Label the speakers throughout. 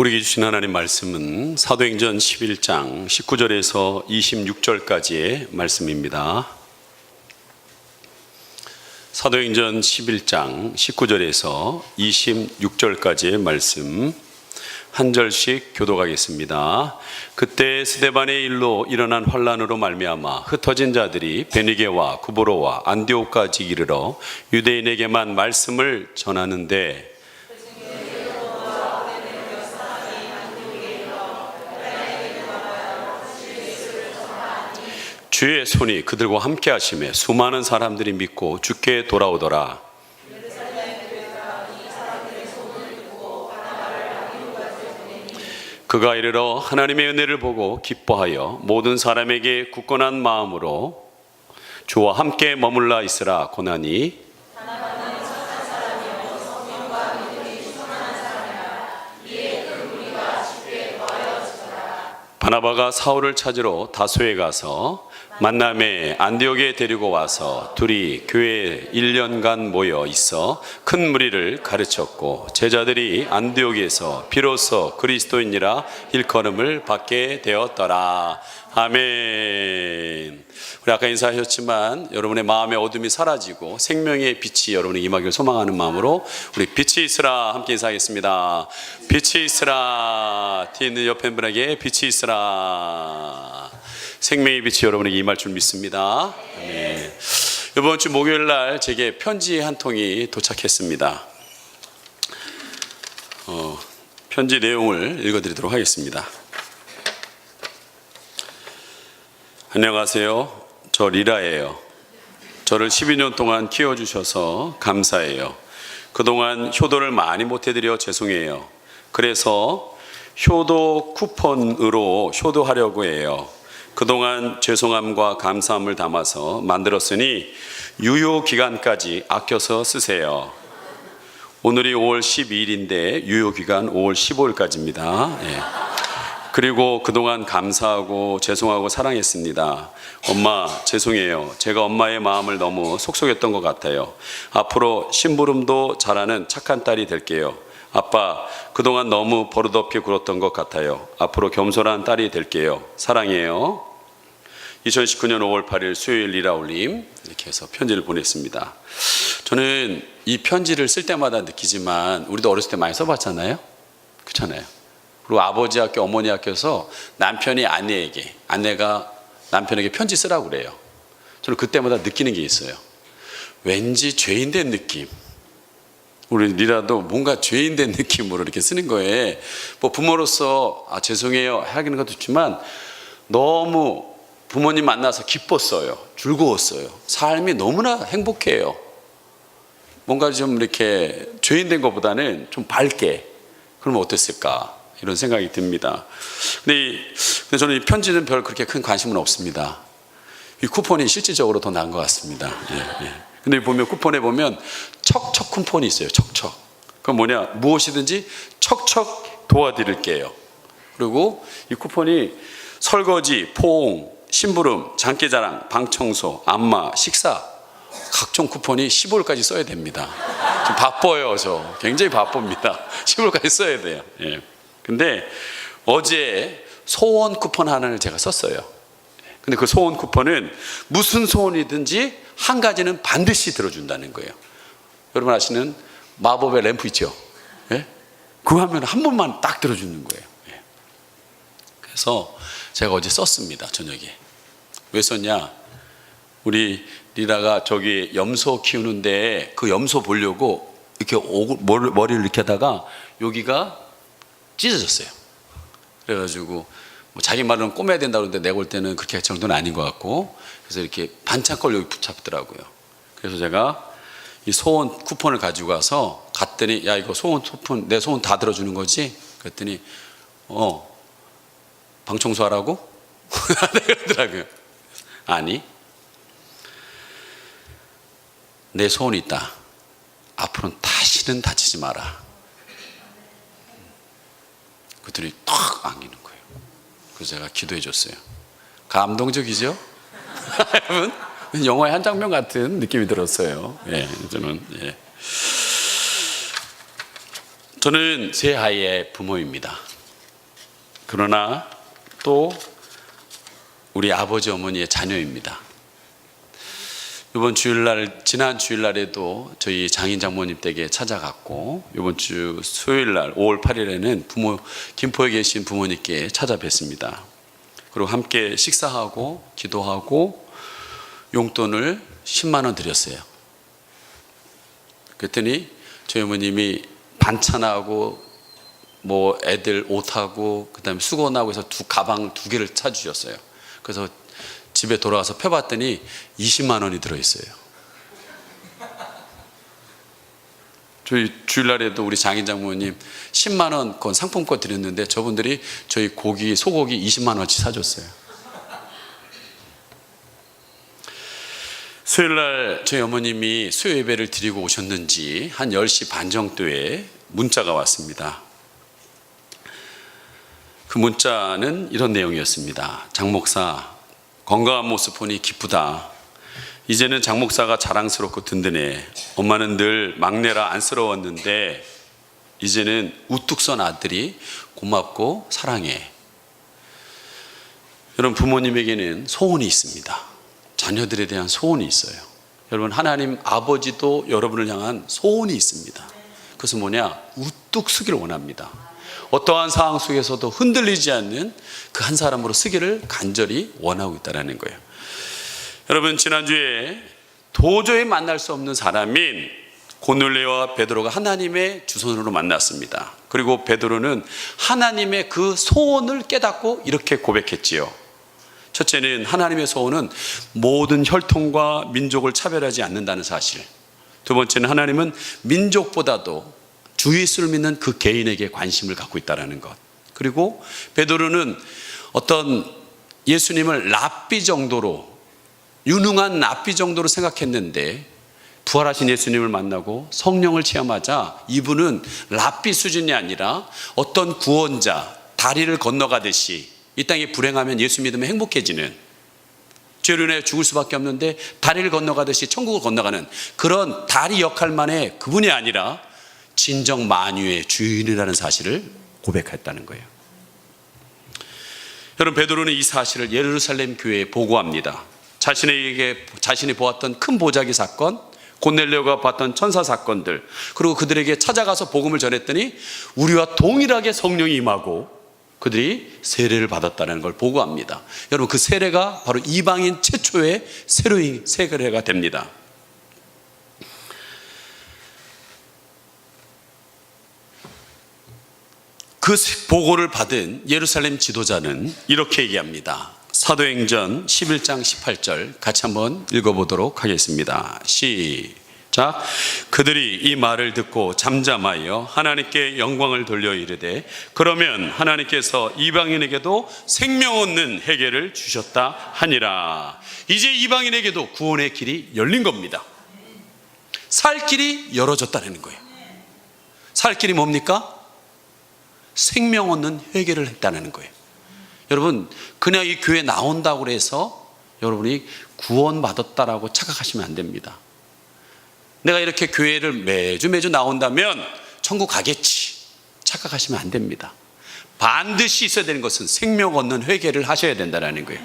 Speaker 1: 우리에게 주신 하나님 말씀은 사도행전 11장 19절에서 26절까지의 말씀입니다. 사도행전 11장 19절에서 26절까지의 말씀 한 절씩 교독하겠습니다. 그때 스데반의 일로 일어난 환란으로 말미암아 흩어진 자들이 베니게와 구브로와 안디옥까지 이르러 유대인에게만 말씀을 전하는데 주의 손이 그들과 함께 하심에 수많은 사람들이 믿고 주께 돌아오더라. 그가 이르러 하나님의 은혜를 보고 기뻐하여 모든 사람에게 굳건한 마음으로 주와 함께 머물러 있으라 고나니 바나바가 사울을 찾으러 다소에 가서 만남에 안디옥에 데리고 와서 둘이 교회에 1년간 모여 있어 큰 무리를 가르쳤고 제자들이 안디옥에서 비로소 그리스도인이라 일컬음을 받게 되었더라. 아멘. 우리 아까 인사하셨지만 여러분의 마음의 어둠이 사라지고 생명의 빛이 여러분의 임하기를 소망하는 마음으로 우리 빛이 있으라 함께 인사하겠습니다. 빛이 있으라. 뒤에 있는 옆에 분에게 빛이 있으라. 생명의 빛이 여러분에게 임할 줄 믿습니다. 네. 이번 주 목요일 날 제게 편지 한 통이 도착했습니다. 편지 내용을 읽어드리도록 하겠습니다. 안녕하세요. 저 리라예요. 저를 12년 동안 키워주셔서 감사해요. 그동안 효도를 많이 못해드려 죄송해요. 그래서 효도 쿠폰으로 효도하려고 해요. 그동안 죄송함과 감사함을 담아서 만들었으니 유효기간까지 아껴서 쓰세요. 오늘이 5월 12일인데 유효기간 5월 15일까지입니다. 네. 그리고 그동안 감사하고 죄송하고 사랑했습니다. 엄마 죄송해요. 제가 엄마의 마음을 너무 속속였던 것 같아요. 앞으로 심부름도 잘하는 착한 딸이 될게요. 아빠 그동안 너무 버릇없게 굴었던 것 같아요. 앞으로 겸손한 딸이 될게요. 사랑해요. 2019년 5월 8일 수요일 리라올림 이렇게 해서 편지를 보냈습니다. 저는 이 편지를 쓸 때마다 느끼지만 우리도 어렸을 때 많이 써봤잖아요. 그렇잖아요. 그리고 아버지 학교 어머니 학교에서 남편이 아내에게 아내가 남편에게 편지 쓰라고 그래요. 저는 그때마다 느끼는 게 있어요. 왠지 죄인된 느낌. 우리 리라도 뭔가 죄인된 느낌으로 이렇게 쓰는 거예요. 뭐 부모로서 죄송해요 하기는 것도 있지만 너무 부모님 만나서 기뻤어요. 즐거웠어요. 삶이 너무나 행복해요. 뭔가 좀 이렇게 죄인된 것보다는 좀 밝게 그러면 어땠을까 이런 생각이 듭니다. 근데 저는 이 편지는 별 그렇게 큰 관심은 없습니다. 이 쿠폰이 실질적으로 더 나은 것 같습니다. 예. 근데 보면 쿠폰에 보면 척척 쿠폰이 있어요. 척척. 그건 뭐냐? 무엇이든지 척척 도와드릴게요. 그리고 이 쿠폰이 설거지, 포옹, 심부름, 장기자랑, 방청소, 안마, 식사 각종 쿠폰이 15일까지 써야 됩니다. 좀 바빠요. 저 굉장히 바쁩니다. 15일까지 써야 돼요. 예. 근데 어제 소원 쿠폰 하나를 제가 썼어요. 근데 그 소원 쿠폰은 무슨 소원이든지 한 가지는 반드시 들어준다는 거예요. 여러분 아시는 마법의 램프 있죠? 예? 그거 하면 한 번만 딱 들어주는 거예요. 예. 그래서 제가 어제 썼습니다. 저녁에. 왜 썼냐? 우리 리라가 저기 염소 키우는데 그 염소 보려고 이렇게 머리를 이렇게 하다가 여기가 찢어졌어요. 그래가지고 뭐 자기 말로는 꼬매야 된다고 그러는데 내가 볼 때는 그렇게 할 정도는 아닌 것 같고 그래서 이렇게 반창고를 여기 붙잡더라고요. 그래서 제가 이 소원 쿠폰을 가지고 가서 갔더니 야 이거 소원 쿠폰 내 소원 다 들어주는 거지? 그랬더니 방 청소하라고? 그러더라고요. 아니 내 소원이 있다. 앞으로는 다시는 다치지 마라. 그들이 탁 안기는 거예요. 그래서 제가 기도해 줬어요. 감동적이죠? 여러분 영화의 한 장면 같은 느낌이 들었어요. 예, 저는 예. 저는 세 아이의 부모입니다. 그러나 또 우리 아버지 어머니의 자녀입니다. 이번 주일날, 지난 주일날에도 저희 장인 장모님 댁에 찾아갔고, 이번 주 수요일날 5월 8일에는 김포에 계신 부모님께 찾아뵀습니다. 그리고 함께 식사하고 기도하고 용돈을 10만 원 드렸어요. 그랬더니 저희 어머님이 반찬하고 뭐 애들 옷하고 그다음에 수건하고 해서 가방 2개를 사주셨어요. 그래서 집에 돌아가서 펴봤더니 20만 원이 들어있어요. 저희 주일날에도 우리 장인 장모님 10만 원 그건 상품권 드렸는데 저분들이 저희 소고기 20만 원치 사줬어요. 수요일날 저희 어머님이 수요 예배를 드리고 오셨는지 한 10시 반 정도에 문자가 왔습니다. 그 문자는 이런 내용이었습니다. 장 목사, 건강한 모습 보니 기쁘다. 이제는 장 목사가 자랑스럽고 든든해. 엄마는 늘 막내라 안쓰러웠는데 이제는 우뚝 선 아들이 고맙고 사랑해. 여러분, 부모님에게는 소원이 있습니다. 자녀들에 대한 소원이 있어요. 여러분, 하나님 아버지도 여러분을 향한 소원이 있습니다. 그것은 뭐냐? 우뚝 서기를 원합니다. 어떠한 상황 속에서도 흔들리지 않는 그 한 사람으로 서기를 간절히 원하고 있다는 거예요. 여러분, 지난주에 도저히 만날 수 없는 사람인 고넬료와 베드로가 하나님의 주선으로 만났습니다. 그리고 베드로는 하나님의 그 소원을 깨닫고 이렇게 고백했지요. 첫째는 하나님의 소원은 모든 혈통과 민족을 차별하지 않는다는 사실. 두 번째는 하나님은 민족보다도 주 예수를 믿는 그 개인에게 관심을 갖고 있다는 것. 그리고 베드로는 어떤 예수님을 랍비 정도로, 유능한 랍비 정도로 생각했는데 부활하신 예수님을 만나고 성령을 체험하자 이분은 랍비 수준이 아니라 어떤 구원자, 다리를 건너가듯이 이 땅에 불행하면 예수 믿으면 행복해지는, 죄로 인해 죽을 수밖에 없는데 다리를 건너가듯이 천국을 건너가는 그런 다리 역할만의 그분이 아니라 진정 만유의 주인이라는 사실을 고백했다는 거예요. 여러분, 베드로는 이 사실을 예루살렘 교회에 보고합니다. 자신이 보았던 큰 보자기 사건, 고넬료가 봤던 천사 사건들, 그리고 그들에게 찾아가서 복음을 전했더니 우리와 동일하게 성령이 임하고 그들이 세례를 받았다는 걸 보고합니다. 여러분, 그 세례가 바로 이방인 최초의 새로운 세례가 됩니다. 그 보고를 받은 예루살렘 지도자는 이렇게 얘기합니다. 사도행전 11장 18절 같이 한번 읽어보도록 하겠습니다. 시작. 그들이 이 말을 듣고 잠잠하여 하나님께 영광을 돌려 이르되 그러면 하나님께서 이방인에게도 생명 얻는 회개를 주셨다 하니라. 이제 이방인에게도 구원의 길이 열린 겁니다. 살 길이 열어졌다는 거예요. 살 길이 뭡니까? 생명 얻는 회개를 했다는 거예요. 여러분, 그냥 이 교회 나온다고 해서 여러분이 구원받았다라고 착각하시면 안 됩니다. 내가 이렇게 교회를 매주 나온다면 천국 가겠지 착각하시면 안 됩니다. 반드시 있어야 되는 것은 생명 얻는 회개를 하셔야 된다는 거예요.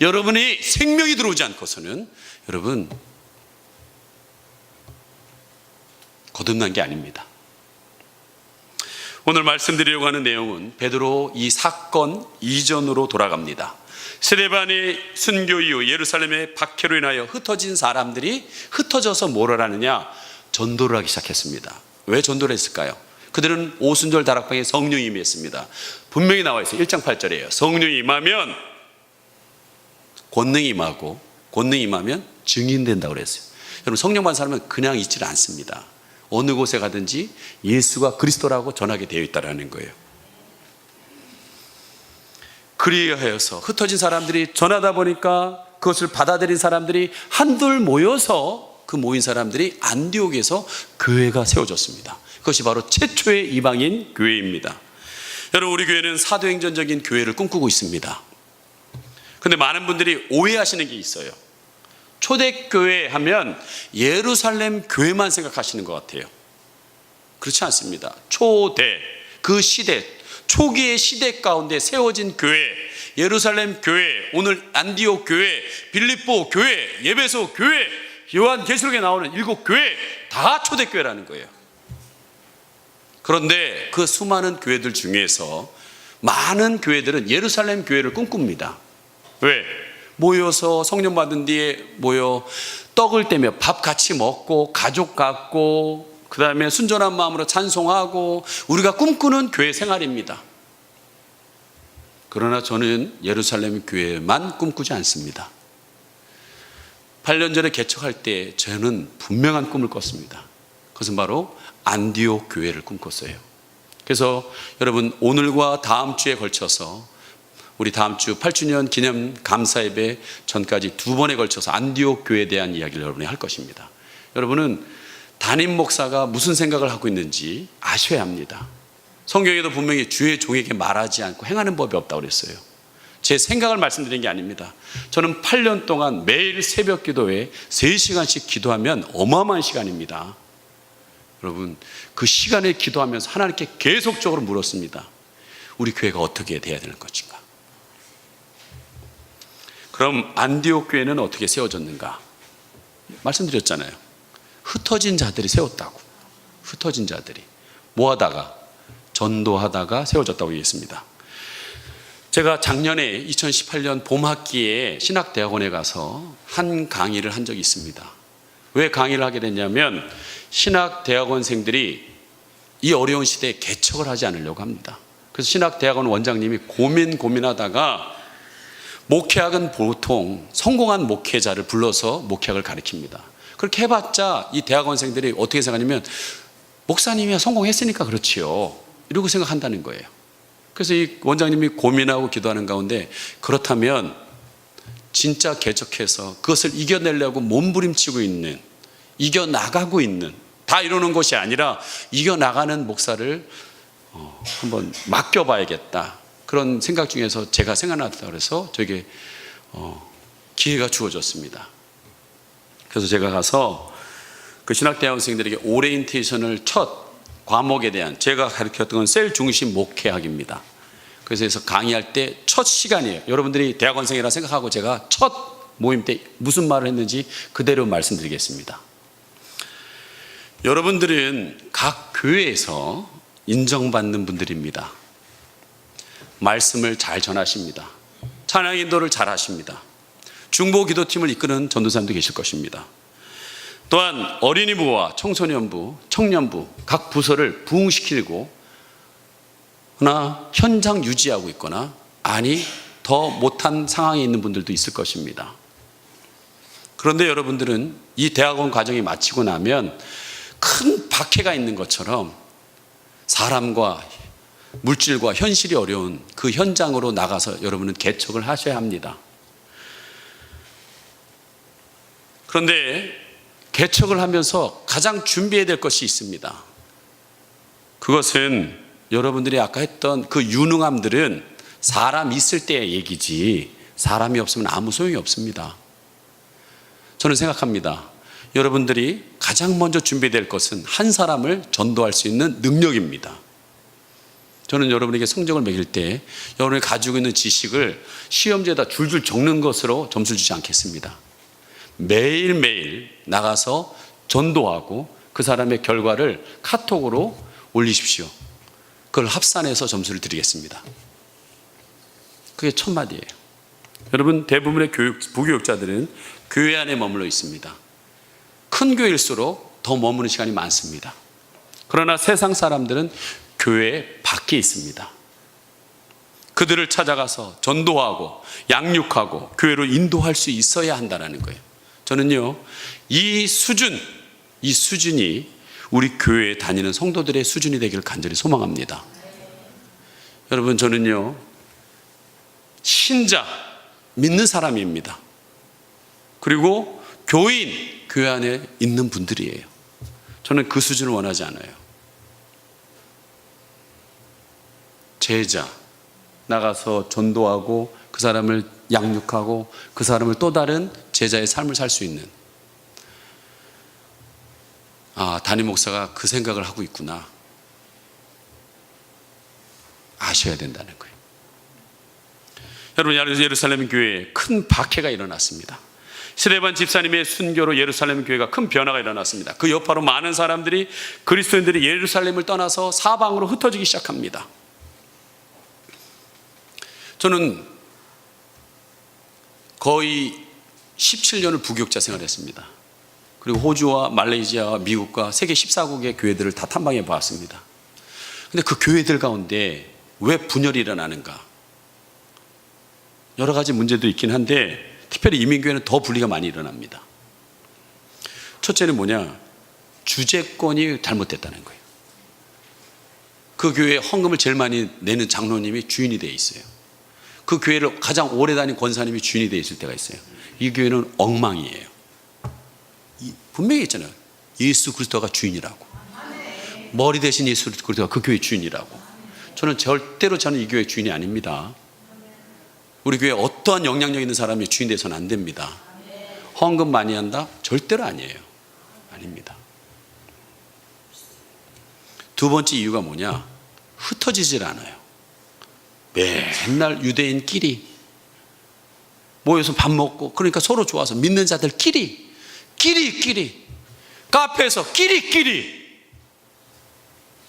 Speaker 1: 여러분이 생명이 들어오지 않고서는 여러분 거듭난 게 아닙니다. 오늘 말씀드리려고 하는 내용은 베드로 이 사건 이전으로 돌아갑니다. 스데반의 순교 이후 예루살렘의 박해로 인하여 흩어진 사람들이 흩어져서 뭘 하느냐? 전도를 하기 시작했습니다. 왜 전도를 했을까요? 그들은 오순절 다락방에 성령이 임했습니다. 분명히 나와 있어요. 1장 8절이에요. 성령이 임하면 권능이 임하고 권능이 임하면 증인된다고 그랬어요. 여러분, 성령 받은 사람은 그냥 있지를 않습니다. 어느 곳에 가든지 예수가 그리스도라고 전하게 되어 있다는 거예요. 그리하여서 흩어진 사람들이 전하다 보니까 그것을 받아들인 사람들이 한둘 모여서 그 모인 사람들이 안디옥에서 교회가 세워졌습니다. 그것이 바로 최초의 이방인 교회입니다. 여러분, 우리 교회는 사도행전적인 교회를 꿈꾸고 있습니다. 그런데 많은 분들이 오해하시는 게 있어요. 초대교회 하면 예루살렘 교회만 생각하시는 것 같아요. 그렇지 않습니다. 초대, 그 시대, 초기의 시대 가운데 세워진 교회, 예루살렘 교회, 오늘 안디옥 교회, 빌립보 교회, 예배소 교회, 요한계시록에 나오는 7교회 다 초대교회라는 거예요. 그런데 그 수많은 교회들 중에서 많은 교회들은 예루살렘 교회를 꿈꿉니다. 왜? 모여서 성령 받은 뒤에 모여 떡을 떼며 밥 같이 먹고 가족 같고 그 다음에 순전한 마음으로 찬송하고 우리가 꿈꾸는 교회 생활입니다. 그러나 저는 예루살렘 교회만 꿈꾸지 않습니다. 8년 전에 개척할 때 저는 분명한 꿈을 꿨습니다. 그것은 바로 안디옥 교회를 꿈꿨어요. 그래서 여러분 오늘과 다음 주에 걸쳐서 우리 다음 주 8주년 기념 감사예배 전까지 2번에 걸쳐서 안디옥 교회에 대한 이야기를 여러분이 할 것입니다. 여러분은 담임 목사가 무슨 생각을 하고 있는지 아셔야 합니다. 성경에도 분명히 주의 종에게 말하지 않고 행하는 법이 없다고 그랬어요. 제 생각을 말씀드린 게 아닙니다. 저는 8년 동안 매일 새벽 기도에 3시간씩 기도하면 어마어마한 시간입니다. 여러분 그 시간에 기도하면서 하나님께 계속적으로 물었습니다. 우리 교회가 어떻게 돼야 되는 것인가? 그럼 안디옥 교회는 어떻게 세워졌는가? 말씀드렸잖아요. 흩어진 자들이 세웠다고. 흩어진 자들이 뭐 하다가? 전도하다가 세워졌다고 얘기했습니다. 제가 작년에 2018년 봄학기에 신학대학원에 가서 한 강의를 한 적이 있습니다. 왜 강의를 하게 됐냐면 신학대학원생들이 이 어려운 시대에 개척을 하지 않으려고 합니다. 그래서 신학대학원 원장님이 고민하다가 목회학은 보통 성공한 목회자를 불러서 목회학을 가르칩니다. 그렇게 해봤자 이 대학원생들이 어떻게 생각하냐면 목사님이 성공했으니까 그렇지요 이러고 생각한다는 거예요. 그래서 이 원장님이 고민하고 기도하는 가운데 그렇다면 진짜 개척해서 그것을 이겨내려고 몸부림치고 있는, 이겨나가고 있는, 다 이러는 것이 아니라 이겨나가는 목사를 한번 맡겨봐야겠다. 그런 생각 중에서 제가 생각났다 그래서 저에게 기회가 주어졌습니다. 그래서 제가 가서 그 신학대학원생들에게 오리엔테이션을 첫 과목에 대한 제가 가르쳤던 건 셀 중심 목회학입니다. 그래서 강의할 때 첫 시간이에요. 여러분들이 대학원생이라 생각하고 제가 첫 모임 때 무슨 말을 했는지 그대로 말씀드리겠습니다. 여러분들은 각 교회에서 인정받는 분들입니다. 말씀을 잘 전하십니다. 찬양 인도를 잘 하십니다. 중보 기도팀을 이끄는 전도사님도 계실 것입니다. 또한 어린이부와 청소년부, 청년부 각 부서를 부흥시키고 나 현장 유지하고 있거나 아니 더 못한 상황에 있는 분들도 있을 것입니다. 그런데 여러분들은 이 대학원 과정이 마치고 나면 큰 박해가 있는 것처럼 사람과 물질과 현실이 어려운 그 현장으로 나가서 여러분은 개척을 하셔야 합니다. 그런데 개척을 하면서 가장 준비해야 될 것이 있습니다. 그것은 여러분들이 아까 했던 그 유능함들은 사람 있을 때의 얘기지 사람이 없으면 아무 소용이 없습니다. 저는 생각합니다. 여러분들이 가장 먼저 준비될 것은 한 사람을 전도할 수 있는 능력입니다. 저는 여러분에게 성적을 매길 때 여러분이 가지고 있는 지식을 시험지에다 줄줄 적는 것으로 점수를 주지 않겠습니다. 매일매일 나가서 전도하고 그 사람의 결과를 카톡으로 올리십시오. 그걸 합산해서 점수를 드리겠습니다. 그게 첫 마디예요. 여러분 대부분의 부교육자들은 교회 안에 머물러 있습니다. 큰 교회일수록 더 머무는 시간이 많습니다. 그러나 세상 사람들은 교회 밖에 있습니다. 그들을 찾아가서 전도하고 양육하고 교회로 인도할 수 있어야 한다는 거예요. 저는요 이 수준이 우리 교회에 다니는 성도들의 수준이 되기를 간절히 소망합니다. 여러분 저는요 신자 믿는 사람입니다. 그리고 교인 교회 안에 있는 분들이에요. 저는 그 수준을 원하지 않아요. 제자 나가서 전도하고 그 사람을 양육하고 그 사람을 또 다른 제자의 삶을 살 수 있는 담임 목사가 그 생각을 하고 있구나 아셔야 된다는 거예요. 여러분, 예루살렘 교회에 큰 박해가 일어났습니다. 스데반 집사님의 순교로 예루살렘 교회가 큰 변화가 일어났습니다. 그 여파로 많은 사람들이, 그리스도인들이 예루살렘을 떠나서 사방으로 흩어지기 시작합니다. 저는 거의 17년을 부교육자 생활했습니다. 그리고 호주와 말레이시아와 미국과 세계 14국의 교회들을 다 탐방해 보았습니다. 근데 그 교회들 가운데 왜 분열이 일어나는가? 여러 가지 문제도 있긴 한데 특별히 이민교회는 더 분리가 많이 일어납니다. 첫째는 뭐냐? 주재권이 잘못됐다는 거예요. 그 교회에 헌금을 제일 많이 내는 장로님이 주인이 되어 있어요. 그 교회를 가장 오래 다닌 권사님이 주인이 되어 있을 때가 있어요. 이 교회는 엉망이에요. 분명히 있잖아요. 예수 그리스도가 주인이라고. 머리 대신 예수 그리스도가 그 교회 주인이라고. 저는 이 교회 주인이 아닙니다. 우리 교회에 어떠한 영향력 있는 사람이 주인 돼서는 안 됩니다. 헌금 많이 한다? 절대로 아니에요. 아닙니다. 두 번째 이유가 뭐냐? 흩어지질 않아요. 맨날 유대인끼리 모여서 밥 먹고, 그러니까 서로 좋아서 믿는 자들끼리 카페에서 끼리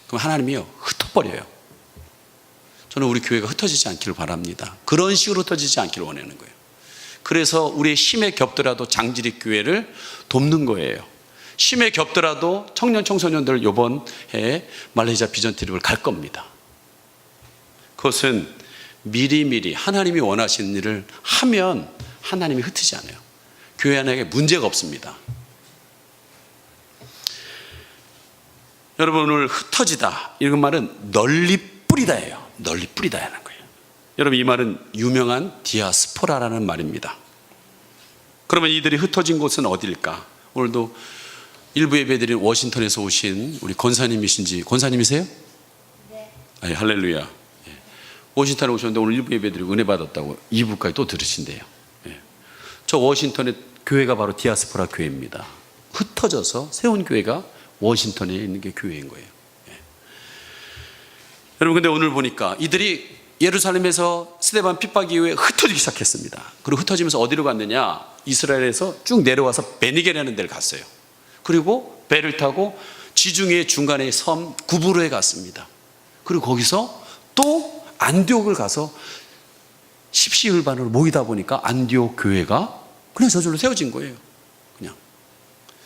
Speaker 1: 그럼 하나님이요 흩어버려요. 저는 우리 교회가 흩어지지 않기를 바랍니다. 그런 식으로 흩어지지 않기를 원하는 거예요. 그래서 우리의 심에 겹더라도 장지리 교회를 돕는 거예요. 심에 겹더라도 청년 청소년들 이번 해에 말레이시아 비전 트립을 갈 겁니다. 그것은 미리미리 하나님이 원하시는 일을 하면 하나님이 흩어지지 않아요. 교회 안에 문제가 없습니다. 여러분, 오늘 흩어지다 이런 말은 널리 뿌리다예요. 널리 뿌리다라는 거예요. 여러분, 이 말은 유명한 디아스포라라는 말입니다. 그러면 이들이 흩어진 곳은 어디일까? 오늘도 일부 예배드린 워싱턴에서 오신 우리 권사님이신지, 권사님이세요? 네. 아니, 할렐루야. 워싱턴에 오셨는데 오늘 일부 예배드리고 은혜 받았다고 2부까지 또 들으신대요. 저 워싱턴의 교회가 바로 디아스포라 교회입니다. 흩어져서 세운 교회가 워싱턴에 있는 게 교회인 거예요. 여러분, 근데 오늘 보니까 이들이 예루살렘에서 스데반 핍박 이후에 흩어지기 시작했습니다. 그리고 흩어지면서 어디로 갔느냐? 이스라엘에서 쭉 내려와서 베니게라는 데를 갔어요. 그리고 배를 타고 지중해 중간의 섬 구브로에 갔습니다. 그리고 거기서 또 안디옥을 가서 십시일반으로 모이다 보니까 안디옥 교회가 그냥 저절로 세워진 거예요. 그냥.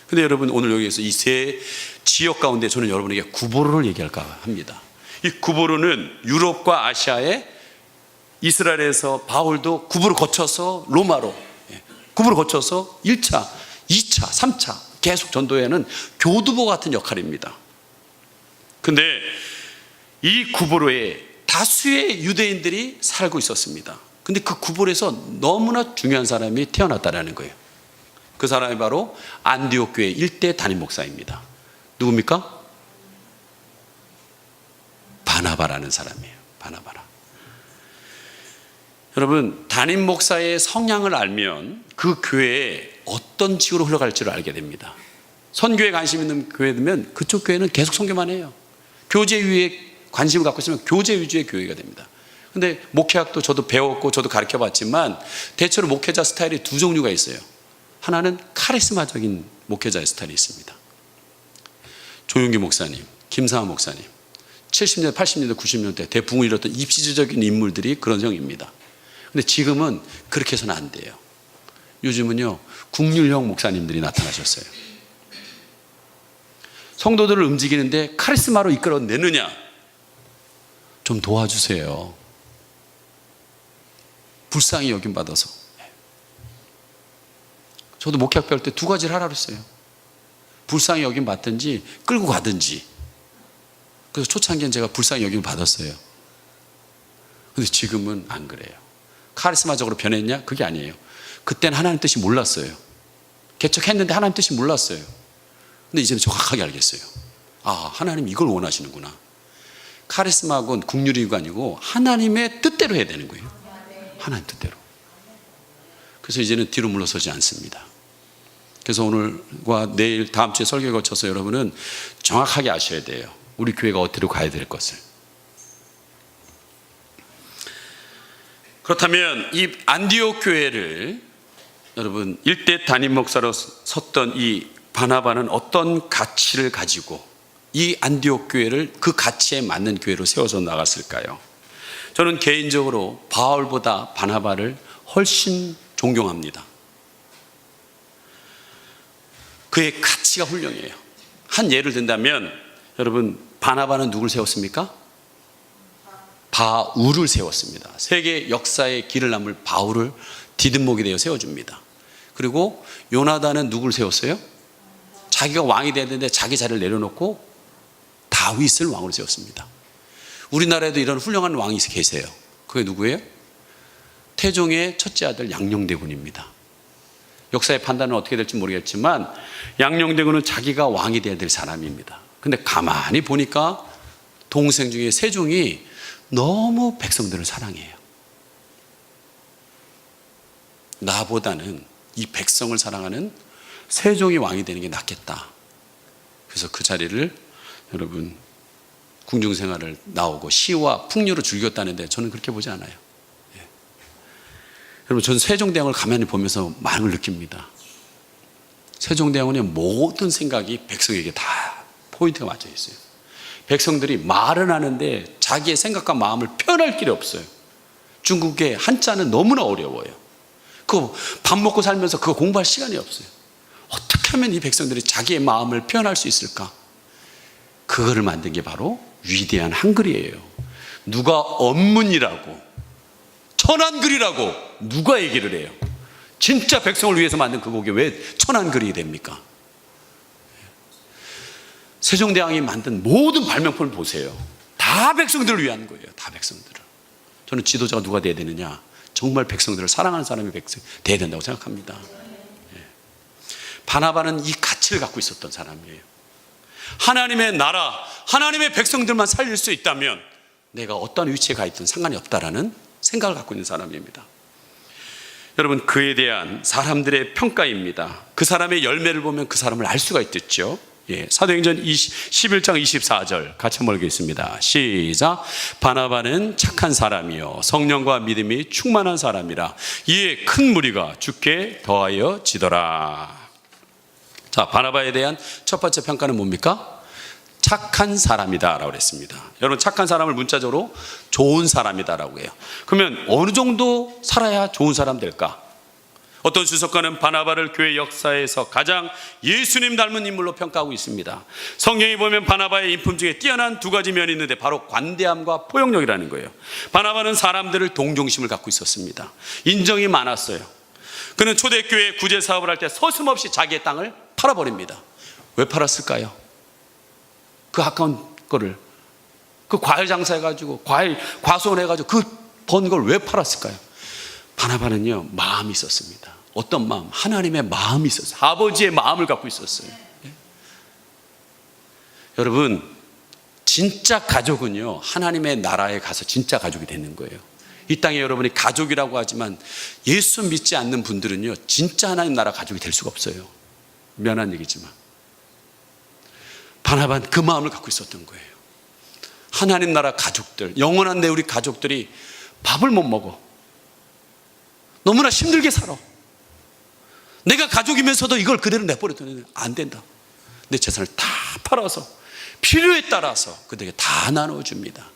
Speaker 1: 근데 여러분, 오늘 여기에서 이 세 지역 가운데 저는 여러분에게 구보로를 얘기할까 합니다. 이 구보로는 유럽과 아시아에 이스라엘에서 바울도 구보로 거쳐서 로마로, 구보로 거쳐서 1차, 2차, 3차 계속 전도에는 교두보 같은 역할입니다. 근데 이 구보로에 다수의 유대인들이 살고 있었습니다. 근데 그 구보로에서 너무나 중요한 사람이 태어났다는 거예요. 그 사람이 바로 안디옥 교회 일대 담임 목사입니다. 누굽니까? 바나바라는 사람이에요. 바나바라. 여러분, 담임 목사의 성향을 알면 그 교회에 어떤 식으로 흘러갈지를 알게 됩니다. 선교에 관심 있는 교회면 그쪽 교회는 계속 선교만 해요. 교제 위에 관심을 갖고 있으면 교제 위주의 교회가 됩니다. 근데 목회학도 저도 배웠고 저도 가르쳐 봤지만 대체로 목회자 스타일이 두 종류가 있어요. 하나는 카리스마적인 목회자의 스타일이 있습니다. 조용기 목사님, 김상하 목사님, 70년대, 80년대, 90년대 대붕을 이뤘던 입시적인 인물들이 그런 형입니다. 근데 지금은 그렇게 해서는 안 돼요. 요즘은요, 국률형 목사님들이 나타나셨어요. 성도들을 움직이는데 카리스마로 이끌어내느냐? 좀 도와주세요. 불쌍히 여김받아서. 저도 목회학 배울 때 두 가지를 하라고 했어요. 불쌍히 여김받든지 끌고 가든지. 그래서 초창기엔 제가 불쌍히 여김을 받았어요. 근데 지금은 안 그래요. 카리스마적으로 변했냐? 그게 아니에요. 그때는 하나님 뜻이 몰랐어요. 개척했는데 하나님 뜻이 몰랐어요. 근데 이제는 정확하게 알겠어요. 아, 하나님 이걸 원하시는구나. 카리스마하고는 국률이가 아니고 하나님의 뜻대로 해야 되는 거예요. 하나님 뜻대로. 그래서 이제는 뒤로 물러서지 않습니다. 그래서 오늘과 내일 다음 주에 설교에 거쳐서 여러분은 정확하게 아셔야 돼요. 우리 교회가 어디로 가야 될 것을. 그렇다면 이 안디옥 교회를 여러분 일대 담임 목사로 섰던 이 바나바는 어떤 가치를 가지고 이 안디옥 교회를 그 가치에 맞는 교회로 세워서 나갔을까요? 저는 개인적으로 바울보다 바나바를 훨씬 존경합니다. 그의 가치가 훌륭해요. 한 예를 든다면 여러분, 바나바는 누굴 세웠습니까? 바울을 세웠습니다. 세계 역사의 길을 남을 바울을 디든목이 되어 세워줍니다. 그리고 요나단은 누굴 세웠어요? 자기가 왕이 되는데 자기 자리를 내려놓고 다윗을 왕으로 세웠습니다. 우리나라에도 이런 훌륭한 왕이 계세요. 그게 누구예요? 태종의 첫째 아들 양녕대군입니다. 역사의 판단은 어떻게 될지 모르겠지만 양녕대군은 자기가 왕이 되어야 될 사람입니다. 근데 가만히 보니까 동생 중에 세종이 너무 백성들을 사랑해요. 나보다는 이 백성을 사랑하는 세종이 왕이 되는 게 낫겠다. 그래서 그 자리를 여러분 궁중생활을 나오고 시와 풍류로 즐겼다는데 저는 그렇게 보지 않아요. 예. 여러분, 저는 세종대왕을 가만히 보면서 많은 걸 느낍니다. 세종대왕의 모든 생각이 백성에게 다 포인트가 맞춰 있어요. 백성들이 말은 하는데 자기의 생각과 마음을 표현할 길이 없어요. 중국의 한자는 너무나 어려워요. 그거 밥 먹고 살면서 그거 공부할 시간이 없어요. 어떻게 하면 이 백성들이 자기의 마음을 표현할 수 있을까? 그거를 만든 게 바로 위대한 한글이에요. 누가 언문이라고 천한글이라고 누가 얘기를 해요? 진짜 백성을 위해서 만든 그 곡이 왜 천한글이 됩니까? 세종대왕이 만든 모든 발명품을 보세요. 다 백성들을 위한 거예요. 다 백성들을. 저는 지도자가 누가 돼야 되느냐? 정말 백성들을 사랑하는 사람이 돼야 된다고 생각합니다. 바나바는 이 가치를 갖고 있었던 사람이에요. 하나님의 나라, 하나님의 백성들만 살릴 수 있다면 내가 어떤 위치에 가 있든 상관이 없다라는 생각을 갖고 있는 사람입니다. 여러분, 그에 대한 사람들의 평가입니다. 그 사람의 열매를 보면 그 사람을 알 수가 있겠죠. 예, 사도행전 11장 24절 같이 한번 읽겠습니다. 시작. 바나바는 착한 사람이요 성령과 믿음이 충만한 사람이라 이에 큰 무리가 주께 더하여 지더라. 자, 바나바에 대한 첫 번째 평가는 뭡니까? 착한 사람이다 라고 했습니다. 여러분, 착한 사람을 문자적으로 좋은 사람이다 라고 해요. 그러면 어느 정도 살아야 좋은 사람 될까? 어떤 주석가는 바나바를 교회 역사에서 가장 예수님 닮은 인물로 평가하고 있습니다. 성경에 보면 바나바의 인품 중에 뛰어난 두 가지 면이 있는데 바로 관대함과 포용력이라는 거예요. 바나바는 사람들을 동정심을 갖고 있었습니다. 인정이 많았어요. 그는 초대교회 구제 사업을 할 때 서슴없이 자기의 땅을 팔아버립니다. 왜 팔았을까요? 그 아까운 거를, 그 과일 장사해가지고 과일 과수원해가지고 그 번 걸 왜 팔았을까요? 바나바는요, 마음이 있었습니다. 어떤 마음? 하나님의 마음이 있었어요. 아버지의 마음을 갖고 있었어요. 예? 여러분, 진짜 가족은요, 하나님의 나라에 가서 진짜 가족이 되는 거예요. 이 땅에 여러분이 가족이라고 하지만 예수 믿지 않는 분들은요, 진짜 하나님 나라 가족이 될 수가 없어요. 미안한 얘기지만 바나바는 그 마음을 갖고 있었던 거예요. 하나님 나라 가족들, 영원한 내 우리 가족들이 밥을 못 먹어. 너무나 힘들게 살아. 내가 가족이면서도 이걸 그대로 내버려두면 안 된다. 내 재산을 다 팔아서 필요에 따라서 그들에게 다 나눠줍니다.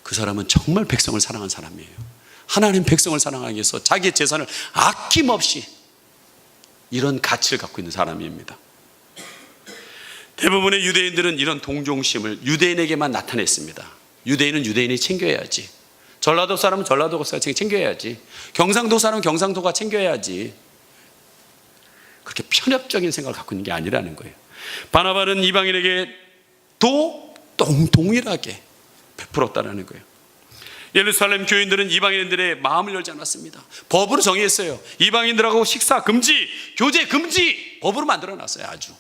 Speaker 1: 그 사람은 정말 백성을 사랑한 사람이에요. 하나님 백성을 사랑하기 위해서 자기의 재산을 아낌없이 이런 가치를 갖고 있는 사람입니다. 대부분의 유대인들은 이런 동정심을 유대인에게만 나타냈습니다. 유대인은 유대인이 챙겨야지. 전라도 사람은 전라도가 챙겨야지. 경상도 사람은 경상도가 챙겨야지. 그렇게 편협적인 생각을 갖고 있는 게 아니라는 거예요. 바나바는 이방인에게 동일하게 베풀었다는 거예요. 예루살렘 교인들은 이방인들의 마음을 열지 않았습니다. 법으로 정의했어요. 이방인들하고 식사 금지, 교제 금지, 법으로 만들어놨어요. 아주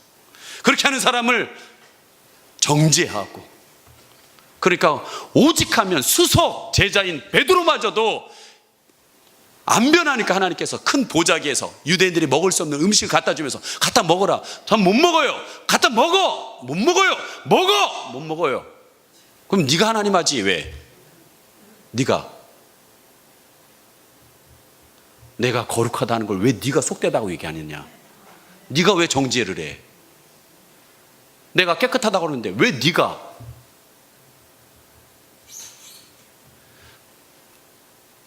Speaker 1: 그렇게 하는 사람을 정죄하고, 그러니까 오직하면 수석 제자인 베드로마저도 안 변하니까 하나님께서 큰 보자기에서 유대인들이 먹을 수 없는 음식을 갖다 주면서 갖다 먹어라. 전 못 먹어요. 갖다 먹어. 못 먹어요. 먹어. 못 먹어요. 그럼 네가 하나님 하지 왜? 네가 내가 거룩하다는 걸 왜 네가 속되다고 얘기하느냐? 네가 왜 정죄를 해? 내가 깨끗하다고 그러는데 왜 네가?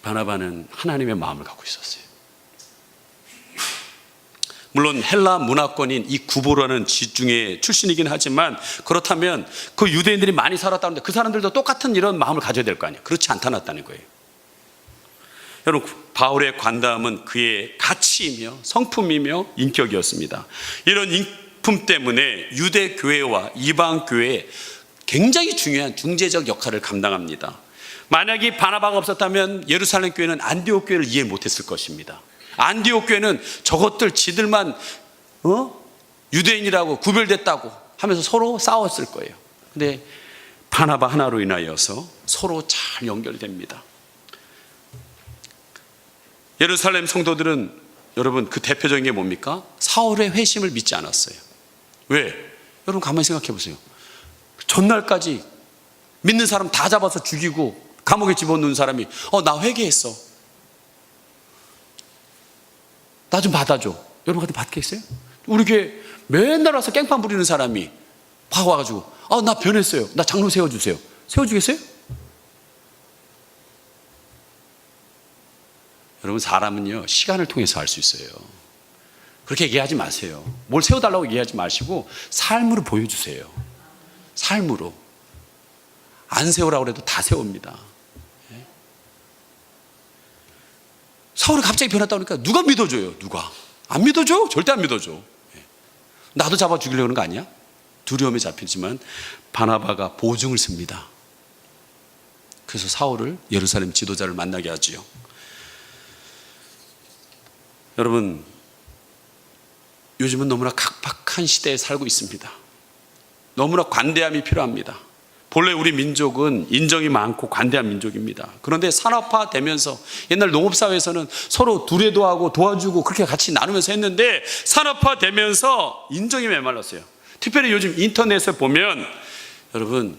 Speaker 1: 바나바는 하나님의 마음을 갖고 있었어요. 물론 헬라 문화권인 이 구보라는 지중해 출신이긴 하지만 그렇다면 그 유대인들이 많이 살았다는데 그 사람들도 똑같은 이런 마음을 가져야 될 거 아니에요. 그렇지 않다는 거예요. 여러분, 바울의 관담은 그의 가치이며 성품이며 인격이었습니다. 이런 인품 때문에 유대 교회와 이방 교회에 굉장히 중요한 중재적 역할을 감당합니다. 만약에 바나바가 없었다면 예루살렘 교회는 안디옥 교회를 이해 못했을 것입니다. 안디옥 교회는 저것들 지들만 유대인이라고 구별됐다고 하면서 서로 싸웠을 거예요. 근데 바나바 하나로 인하여서 서로 잘 연결됩니다. 예루살렘 성도들은 여러분 그 대표적인 게 뭡니까? 사울의 회심을 믿지 않았어요. 왜? 여러분 가만히 생각해 보세요. 전날까지 믿는 사람 다 잡아서 죽이고 감옥에 집어넣은 사람이 나 회개했어. 나 좀 받아줘. 여러분 같은 받겠어요? 우리 교회 맨날 와서 깽판 부리는 사람이 와가지고 나 변했어요. 나 장로 세워주세요. 세워주겠어요? 여러분 사람은요 시간을 통해서 알 수 있어요. 그렇게 얘기하지 마세요. 뭘 세워달라고 얘기하지 마시고 삶으로 보여주세요. 삶으로. 안 세우라고 해도 다 세웁니다. 사울이 갑자기 변했다고 그러니까 누가 믿어줘요? 누가? 안 믿어줘? 절대 안 믿어줘. 나도 잡아 죽이려고 하는 거 아니야? 두려움에 잡히지만 바나바가 보증을 씁니다. 그래서 사울을 예루살렘 지도자를 만나게 하지요. 여러분 요즘은 너무나 각박한 시대에 살고 있습니다. 너무나 관대함이 필요합니다. 본래 우리 민족은 인정이 많고 관대한 민족입니다. 그런데 산업화되면서 옛날 농업사회에서는 서로 두레도하고 도와주고 그렇게 같이 나누면서 했는데 산업화되면서 인정이 메말랐어요. 특별히 요즘 인터넷에 보면 여러분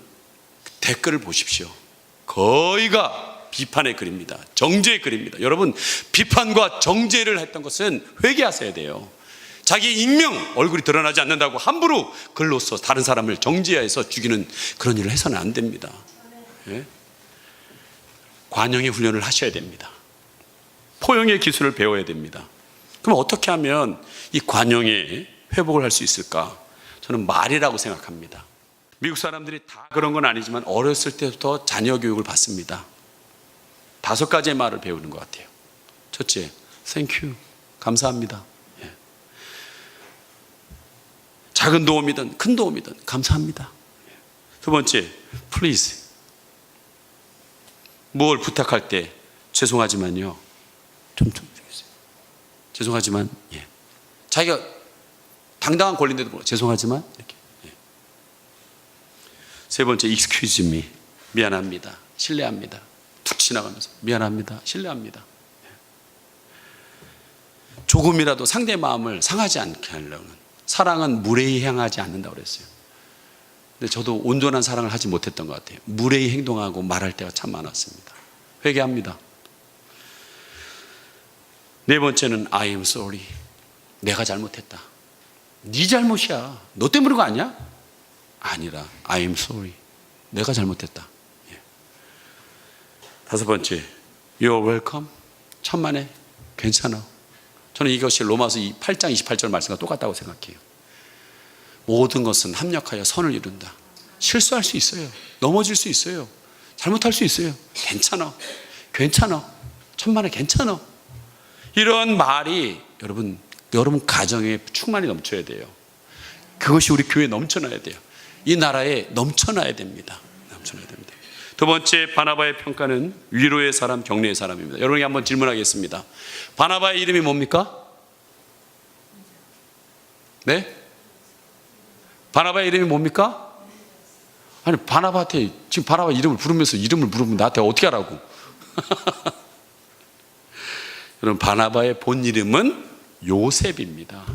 Speaker 1: 댓글을 보십시오. 거의가 비판의 글입니다. 정죄의 글입니다. 여러분 비판과 정죄를 했던 것은 회개하셔야 돼요. 자기 익명 얼굴이 드러나지 않는다고 함부로 글로써 다른 사람을 정죄해서 죽이는 그런 일을 해서는 안 됩니다. 예? 관용의 훈련을 하셔야 됩니다. 포용의 기술을 배워야 됩니다. 그럼 어떻게 하면 이 관용의 회복을 할 수 있을까? 저는 말이라고 생각합니다. 미국 사람들이 다 그런 건 아니지만 어렸을 때부터 자녀 교육을 받습니다. 5가지의 말을 배우는 것 같아요. 첫째, Thank you. 감사합니다. 작은 도움이든 큰 도움이든 감사합니다. 두 번째, please. 뭘 부탁할 때 죄송하지만요. 좀 죄송하지만 자기가 당당한 권리인데도 불구하고 죄송하지만 이렇게. 세 번째, excuse me. 미안합니다. 실례합니다. 툭 지나가면서 미안합니다. 실례합니다. 조금이라도 상대의 마음을 상하지 않게 하려는 사랑은 무례히 행하지 않는다고 그랬어요. 근데 저도 온전한 사랑을 하지 못했던 것 같아요. 무례히 행동하고 말할 때가 참 많았습니다. 회개합니다. 네 번째는 I am sorry. 내가 잘못했다. 네 잘못이야. 너 때문에 그런 거 아니야? 아니라 I am sorry. 내가 잘못했다. 다섯 번째, You're welcome. 천만에 괜찮아. 저는 이것이 로마서 8장 28절 말씀과 똑같다고 생각해요. 모든 것은 합력하여 선을 이룬다. 실수할 수 있어요. 넘어질 수 있어요. 잘못할 수 있어요. 괜찮아. 괜찮아. 천만에 괜찮아. 이런 말이 여러분 가정에 충만히 넘쳐야 돼요. 그것이 우리 교회에 넘쳐나야 돼요. 이 나라에 넘쳐나야 됩니다. 넘쳐나야 됩니다. 두 번째, 바나바의 평가는 위로의 사람, 격려의 사람입니다. 여러분에게 한번 질문하겠습니다. 바나바의 이름이 뭡니까? 네? 바나바의 이름이 뭡니까? 아니 바나바한테 지금 바나바 이름을 부르면서 이름을 부르면 나한테 어떻게 하라고? 여러분, 바나바의 본 이름은 요셉입니다.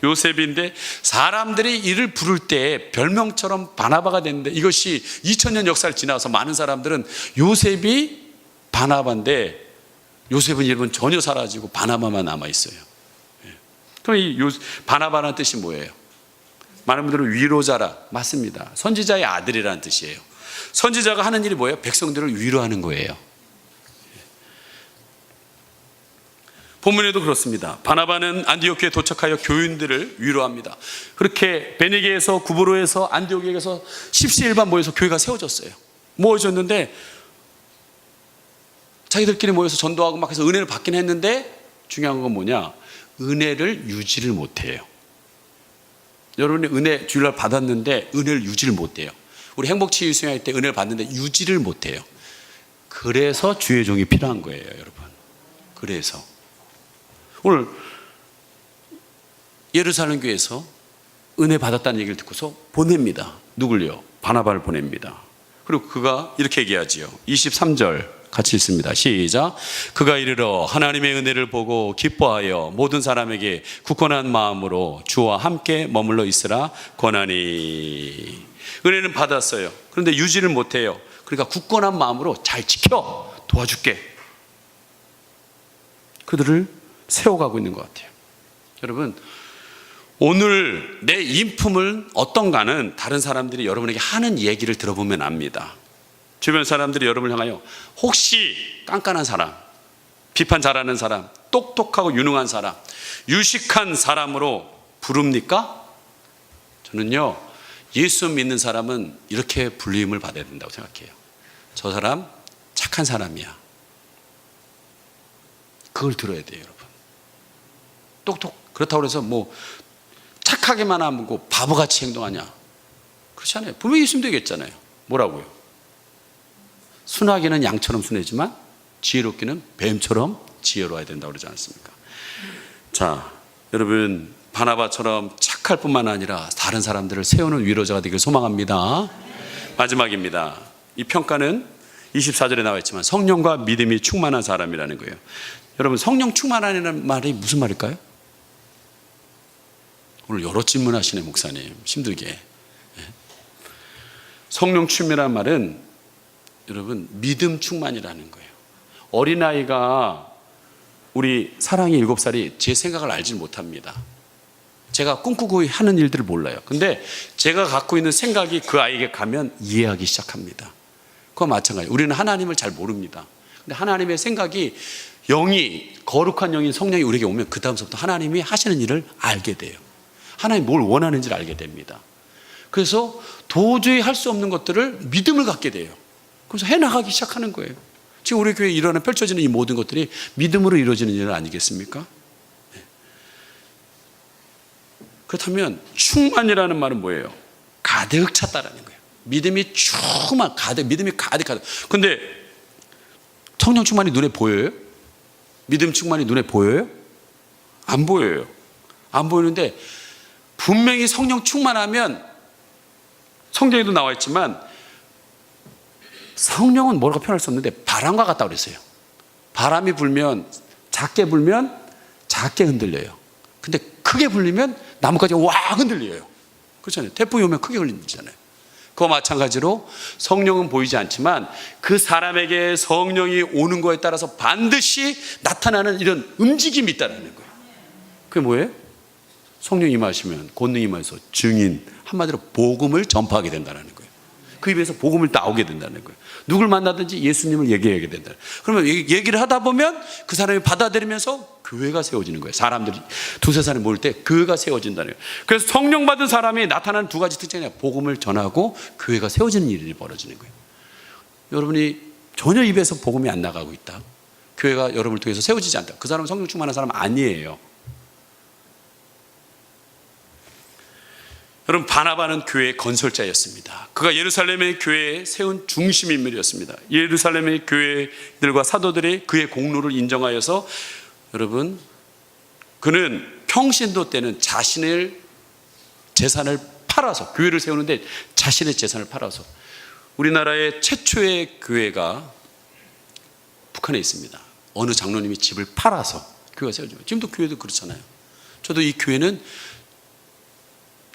Speaker 1: 요셉인데 사람들이 이를 부를 때 별명처럼 바나바가 됐는데, 이것이 2000년 역사를 지나서 많은 사람들은 요셉이 바나바인데 요셉은 이름은 전혀 사라지고 바나바만 남아있어요. 그럼 이 바나바라는 뜻이 뭐예요? 많은 분들은 위로자라, 맞습니다. 선지자의 아들이라는 뜻이에요. 선지자가 하는 일이 뭐예요? 백성들을 위로하는 거예요. 본문에도 그렇습니다. 바나바는 안디옥에 도착하여 교인들을 위로합니다. 그렇게 베니게에서, 구브로에서, 안디옥에서 십시일반 모여서 교회가 세워졌어요. 모여졌는데 자기들끼리 모여서 전도하고 막 해서 은혜를 받긴 했는데, 중요한 건 뭐냐? 은혜를 유지를 못해요. 여러분이 은혜 주일날 받았는데 은혜를 유지를 못해요. 우리 행복치유 수양회 때 은혜를 받는데 유지를 못해요. 그래서 주의 종이 필요한 거예요, 여러분. 그래서 오늘 예루살렘 교회에서 은혜 받았다는 얘기를 듣고서 보냅니다. 누굴요? 바나바를 보냅니다. 그리고 그가 이렇게 얘기하지요. 23절 같이 읽습니다. 시작. 그가 이르러 하나님의 은혜를 보고 기뻐하여 모든 사람에게 굳건한 마음으로 주와 함께 머물러 있으라 권하니. 은혜는 받았어요. 그런데 유지를 못해요. 그러니까 굳건한 마음으로 잘 지켜, 도와줄게. 그들을 세워가고 있는 것 같아요. 여러분, 오늘 내 인품은 어떤가는 다른 사람들이 여러분에게 하는 얘기를 들어보면 압니다. 주변 사람들이 여러분을 향하여 혹시 깐깐한 사람, 비판 잘하는 사람, 똑똑하고 유능한 사람, 유식한 사람으로 부릅니까? 저는요, 예수 믿는 사람은 이렇게 불림을 받아야 된다고 생각해요. 저 사람 착한 사람이야. 그걸 들어야 돼요, 여러분. 그렇다고 해서 뭐 착하게만 하고 바보같이 행동하냐? 그렇지 않아요. 분명히 있으면 되겠잖아요. 뭐라고요? 순하기는 양처럼 순하지만 지혜롭기는 뱀처럼 지혜로워야 된다고 그러지 않습니까? 자, 여러분, 바나바처럼 착할 뿐만 아니라 다른 사람들을 세우는 위로자가 되길 소망합니다. 마지막입니다. 이 평가는 24절에 나와 있지만 성령과 믿음이 충만한 사람이라는 거예요. 여러분, 성령 충만하는 말이 무슨 말일까요? 오늘 여러 질문하시네, 목사님. 힘들게. 성령 충만이라는 말은 여러분, 믿음 충만이라는 거예요. 어린아이가, 우리 사랑이 7살이 제 생각을 알지 못합니다. 제가 꿈꾸고 하는 일들을 몰라요. 근데 제가 갖고 있는 생각이 그 아이에게 가면 이해하기 시작합니다. 그와 마찬가지예요. 우리는 하나님을 잘 모릅니다. 근데 하나님의 생각이, 영이, 거룩한 영인 성령이 우리에게 오면 그 다음부터 하나님이 하시는 일을 알게 돼요. 하나님이 뭘 원하는지를 알게 됩니다. 그래서 도저히 할 수 없는 것들을 믿음을 갖게 돼요. 그래서 해나가기 시작하는 거예요. 지금 우리 교회에 펼쳐지는 이 모든 것들이 믿음으로 이루어지는 일 아니겠습니까? 네. 그렇다면 충만이라는 말은 뭐예요? 가득 찼다라는 거예요. 믿음이 믿음이 가득하다. 근데 성령 충만이 눈에 보여요? 믿음 충만이 눈에 보여요? 안 보여요. 안 보이는데 분명히 성령 충만하면, 성경에도 나와 있지만 성령은 뭐라고 표현할 수 없는데 바람과 같다고 그랬어요. 바람이 불면, 작게 불면 작게 흔들려요. 근데 크게 불리면 나무까지 와 흔들려요. 그렇잖아요. 태풍이 오면 크게 흔들리잖아요. 그와 마찬가지로 성령은 보이지 않지만 그 사람에게 성령이 오는 거에 따라서 반드시 나타나는 이런 움직임이 있다는 거예요. 그게 뭐예요? 성령이 임하시면 권능이 임해서 증인, 한마디로 복음을 전파하게 된다는 거예요. 그 입에서 복음을 나오게 된다는 거예요. 누굴 만나든지 예수님을 얘기하게 된다. 그러면 얘기를 하다 보면 그 사람이 받아들이면서 교회가 세워지는 거예요. 사람들이 두세 사람이 모일 때 교회가 세워진다는 거예요. 그래서 성령 받은 사람이 나타나는 두 가지 특징이에요. 복음을 전하고 교회가 세워지는 일이 벌어지는 거예요. 여러분이 전혀 입에서 복음이 안 나가고 있다, 교회가 여러분을 통해서 세워지지 않다, 그 사람은 성령 충만한 사람 아니에요. 여러분, 바나바는 교회의 건설자였습니다. 그가 예루살렘의 교회에 세운 중심 인물이었습니다. 예루살렘의 교회들과 사도들이 그의 공로를 인정하여서, 여러분, 그는 평신도 때는 자신의 재산을 팔아서, 교회를 세우는데 자신의 재산을 팔아서, 우리나라의 최초의 교회가 북한에 있습니다. 어느 장로님이 집을 팔아서 교회가 세워져요. 지금도 교회도 그렇잖아요. 저도 이 교회는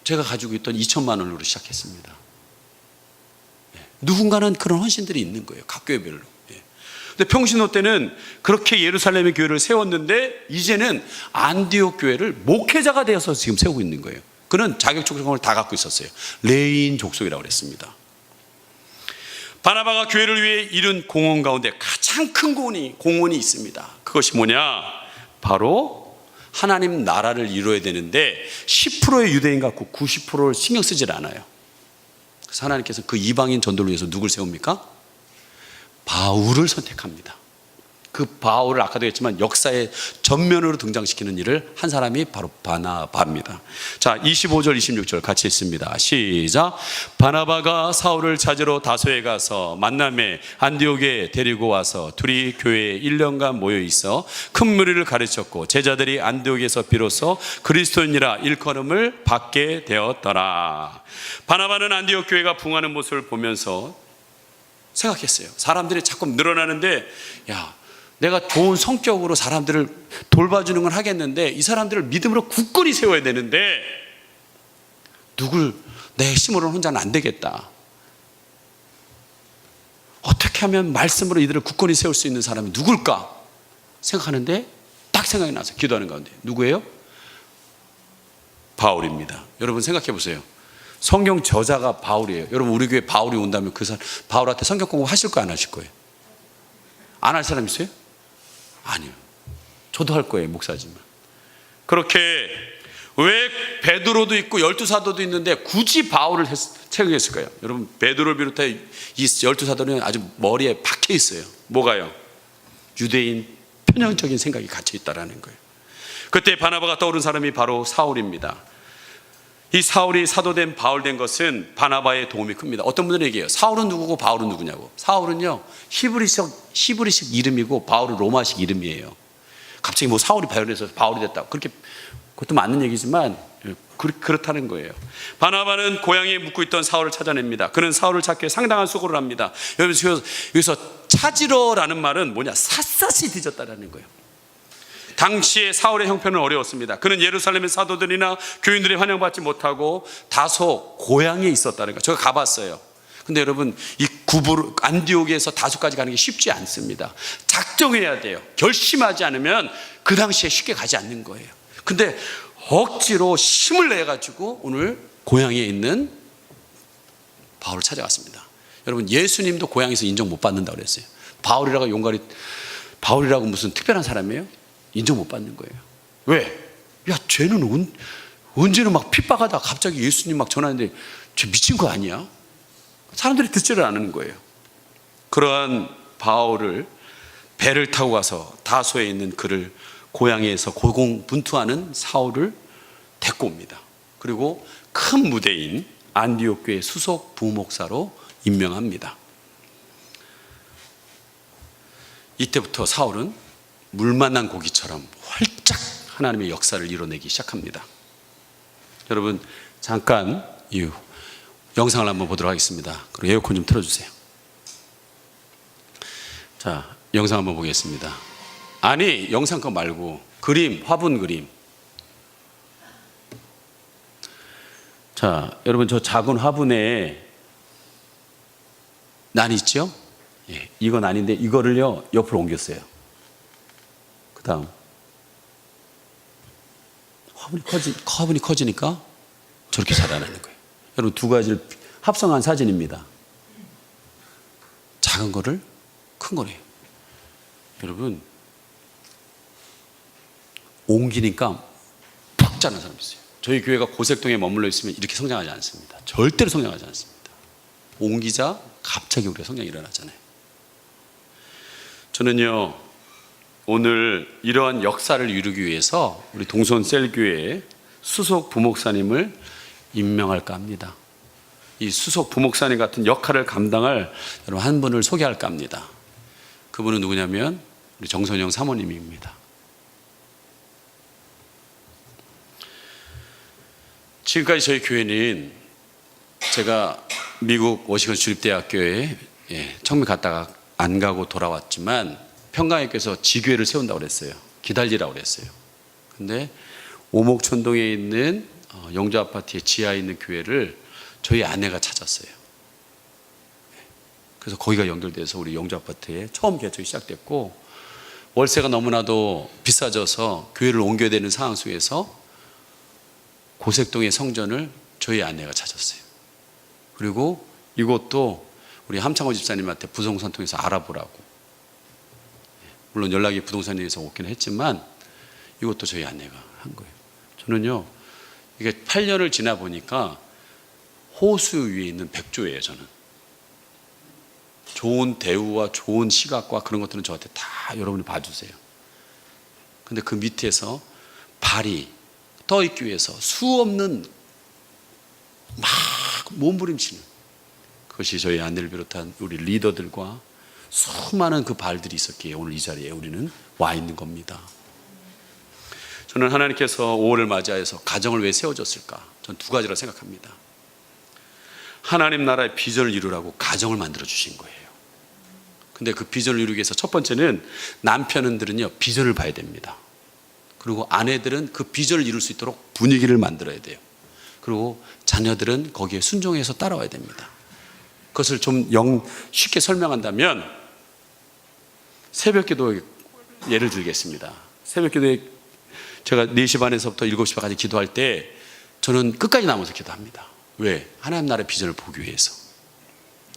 Speaker 1: 제가 가지고 있던 2천만 원으로 시작했습니다. 누군가는 그런 헌신들이 있는 거예요. 각 교회별로. 근데 평신호 때는 그렇게 예루살렘의 교회를 세웠는데 이제는 안디옥 교회를 목회자가 되어서 지금 세우고 있는 거예요. 그는 자격 조건을 다 갖고 있었어요. 레위인 족속이라고 그랬습니다. 바나바가 교회를 위해 이룬 공헌 가운데 가장 큰 공헌이 있습니다. 그것이 뭐냐? 바로 하나님 나라를 이루어야 되는데 10%의 유대인 갖고 90%를 신경 쓰질 않아요. 그래서 하나님께서 그 이방인 전도를 위해서 누굴 세웁니까? 바울을 선택합니다. 그 바울을 아까도 했지만 역사의 전면으로 등장시키는 일을 한 사람이 바로 바나바입니다. 자, 25절 26절 같이 읽습니다. 시작. 바나바가 사울을 찾으러 다소에 가서 만남에 안디옥에 데리고 와서 둘이 교회에 1년간 모여 있어 큰 무리를 가르쳤고 제자들이 안디옥에서 비로소 그리스도인이라 일컬음을 받게 되었더라. 바나바는 안디옥 교회가 부흥하는 모습을 보면서 생각했어요. 사람들이 자꾸 늘어나는데 내가 좋은 성격으로 사람들을 돌봐주는 건 하겠는데 이 사람들을 믿음으로 굳건히 세워야 되는데 내 힘으로는 혼자는 안 되겠다. 어떻게 하면 말씀으로 이들을 굳건히 세울 수 있는 사람이 누굴까 생각하는데 딱 생각이 나서 기도하는 가운데 누구예요? 바울입니다. 여러분 생각해 보세요. 성경 저자가 바울이에요. 여러분 우리 교회 바울이 온다면 그 사람 바울한테 성경 공부 하실 거예요? 안 하실 거예요? 안 할 사람 있어요? 아니요. 저도 할 거예요. 목사지만. 그렇게 왜 베드로도 있고 12사도도 있는데 굳이 바울을 채용했을까요? 여러분 베드로를 비롯해 이 12사도는 아주 머리에 박혀 있어요. 뭐가요? 유대인 편향적인 생각이 갇혀 있다라는 거예요. 그때 바나바가 떠오른 사람이 바로 사울입니다. 이 사울이 사도된 바울된 것은 바나바의 도움이 큽니다. 어떤 분들은 얘기해요. 사울은 누구고 바울은 누구냐고. 사울은요 히브리식 이름이고 바울은 로마식 이름이에요. 갑자기 뭐 사울이 발현해서 바울이 됐다. 그것도 맞는 얘기지만 그렇다는 거예요. 바나바는 고향에 묵고 있던 사울을 찾아냅니다. 그는 사울을 찾기에 상당한 수고를 합니다. 여기서 찾으러라는 말은 뭐냐? 샅샅이 뒤졌다라는 거예요. 당시에 사울의 형편은 어려웠습니다. 그는 예루살렘의 사도들이나 교인들이 환영받지 못하고 다소 고향에 있었다는 거예요. 제가 가봤어요. 근데 여러분 이 안디옥에서 다소까지 가는 게 쉽지 않습니다. 작정해야 돼요. 결심하지 않으면 그 당시에 쉽게 가지 않는 거예요. 근데 억지로 힘을 내가지고 오늘 고향에 있는 바울을 찾아갔습니다. 여러분 예수님도 고향에서 인정 못 받는다고 그랬어요. 바울이라고 무슨 특별한 사람이에요? 인정 못 받는 거예요. 왜? 쟤는 언제는 막 핍박하다 갑자기 예수님 막 전하는데 쟤 미친 거 아니야? 사람들이 듣지를 않는 거예요. 그러한 바울을 배를 타고 가서 다소에 있는 그를 고향에서 고공분투하는 사울을 데리고 옵니다. 그리고 큰 무대인 안디옥 교회 수석 부목사로 임명합니다. 이때부터 사울은 물 만난 고기처럼 활짝 하나님의 역사를 이뤄내기 시작합니다. 여러분 잠깐 이 영상을 한번 보도록 하겠습니다. 그리고 에어컨 좀 틀어주세요. 자, 영상 한번 보겠습니다. 아니 영상 거 말고 그림, 화분 그림. 자, 여러분 저 작은 화분에 난 있죠? 이건 아닌데 이거를요 옆으로 옮겼어요. 그 다음 화분이 커지니까 저렇게 자라나는 거예요. 여러분 두 가지를 합성한 사진입니다. 작은 거를 큰 거래요. 여러분 옮기니까 푹 자라는 사람이 있어요. 저희 교회가 고색동에 머물러 있으면 이렇게 성장하지 않습니다. 절대로 성장하지 않습니다. 옮기자 갑자기 우리가 성장이 일어나잖아요. 저는요 오늘 이러한 역사를 이루기 위해서 우리 동손 셀교회에 수석 부목사님을 임명할까 합니다. 이 수석 부목사님 같은 역할을 감당할 여러분 한 분을 소개할까 합니다. 그분은 누구냐면 우리 정선영 사모님입니다. 지금까지 저희 교회는 제가 미국 워싱턴 주립대학교에 처음에 갔다가 안 가고 돌아왔지만 평강회께서 지교회를 세운다고 그랬어요. 기다리라고 그랬어요. 근데 오목천동에 있는 영주 아파트의 지하에 있는 교회를 저희 아내가 찾았어요. 그래서 거기가 연결돼서 우리 영주 아파트에 처음 개척이 시작됐고, 월세가 너무나도 비싸져서 교회를 옮겨야 되는 상황 속에서 고색동의 성전을 저희 아내가 찾았어요. 그리고 이것도 우리 함창호 집사님한테 부동산 통해서 알아보라고, 물론 연락이 부동산에서 오긴 했지만 이것도 저희 아내가 한 거예요. 저는요, 이게 8년을 지나 보니까 호수 위에 있는 백조예요. 저는 좋은 대우와 좋은 시각과 그런 것들은 저한테 다 여러분이 봐주세요. 근데 그 밑에서 발이 떠 있기 위해서 수없는 막 몸부림치는, 그것이 저희 아내를 비롯한 우리 리더들과 수많은 그 발들이 있었기에 오늘 이 자리에 우리는 와 있는 겁니다. 저는 하나님께서 5월을 맞이해서 가정을 왜 세워줬을까? 전 두 가지라 생각합니다. 하나님 나라의 비전을 이루라고 가정을 만들어 주신 거예요. 근데 그 비전을 이루기 위해서 첫 번째는 남편들은요, 비전을 봐야 됩니다. 그리고 아내들은 그 비전을 이룰 수 있도록 분위기를 만들어야 돼요. 그리고 자녀들은 거기에 순종해서 따라와야 됩니다. 그것을 좀 쉽게 설명한다면, 새벽기도 예를 들겠습니다. 새벽기도에 제가 4시 반에서부터 7시 반까지 기도할 때 저는 끝까지 남아서 기도합니다. 왜? 하나님 나라의 비전을 보기 위해서.